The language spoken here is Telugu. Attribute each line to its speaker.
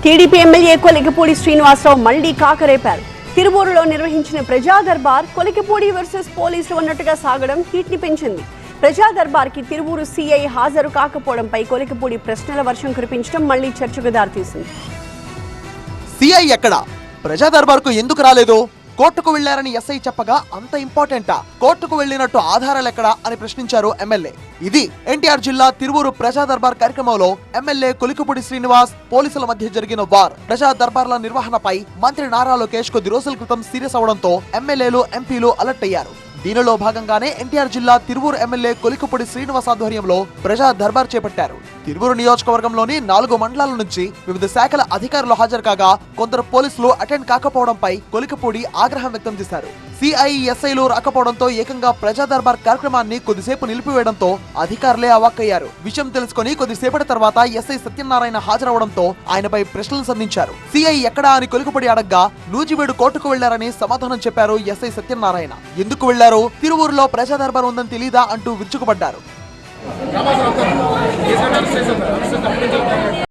Speaker 1: టీడీపీ ఎమ్మెల్యే కొలికిపూడి శ్రీనివాసరావు మళ్లీ కాకరేపారు. తిరువూరులో నిర్వహించిన ప్రజా దర్బార్ కొలికిపూడి వర్సెస్ పోలీసులు అన్నట్టుగా సాగడం హీట్ ని పెంచింది. ప్రజా దర్బార్ కి తిరువూరు సీఐ హాజరు కాకపోవడంపై కొలికిపూడి ప్రశ్నల వర్షం కురిపించడం మళ్లీ చర్చకు దారితీసింది.
Speaker 2: సీఐ ఎక్కడ? ప్రజా దర్బార్ కు ఎందుకు రాలేదు? కోర్టుకు వెళ్లారని ఎస్ఐ చెప్పగా అంత ఇంపార్టెంటా? కోర్టుకు వెళ్లినట్టు ఆధారాలు ఎక్కడా అని ప్రశ్నించారు ఎమ్మెల్యే. ఇది ఎన్టీఆర్ జిల్లా తిరువూరు ప్రజా దర్బార్ కార్యక్రమంలో ఎమ్మెల్యే కొలికిపూడి శ్రీనివాస్ పోలీసుల మధ్య జరిగిన వార్. ప్రజా దర్బార్ల నిర్వహణపై మంత్రి నారా లోకేష్ కొద్ది రోజుల క్రితం సీరియస్ అవడంతో ఎమ్మెల్యేలు ఎంపీలు అలర్ట్ అయ్యారు. దీనిలో భాగంగానే ఎన్టీఆర్ జిల్లా తిరువూరు ఎమ్మెల్యే కొలికిపూడి శ్రీనివాస్ ఆధ్వర్యంలో ప్రజా దర్బార్ చేపట్టారు. తిరువూరు నియోజకవర్గంలోని 4 మండలాల నుంచి వివిధ శాఖల అధికారులు హాజరు కాగా కొందరు పోలీసులు అటెండ్ కాకపోవడంపై కొలికిపూడి ఆగ్రహం వ్యక్తం చేశారు. సిఐ ఎస్ఐలు రాకపోవడంతో ఏకంగా ప్రజా దర్బార్ కార్యక్రమాన్ని కొద్దిసేపు నిలిపివేయడంతో అధికారులే అవాక్కయ్యారు. విషయం తెలుసుకుని కొద్దిసేపటి తర్వాత ఎస్ఐ సత్యనారాయణ హాజరవడంతో ఆయనపై ప్రశ్నలు సంధించారు. సిఐ ఎక్కడా అని కొలికిపూడి అడగ్గా నూజివీడు కోర్టుకు వెళ్లారని సమాధానం చెప్పారు ఎస్ఐ సత్యనారాయణ. ఎందుకు వెళ్లారు? తిరువూరులో ప్రజా దర్బార్ ఉందని తెలీదా అంటూ విరుచుకుపడ్డారు.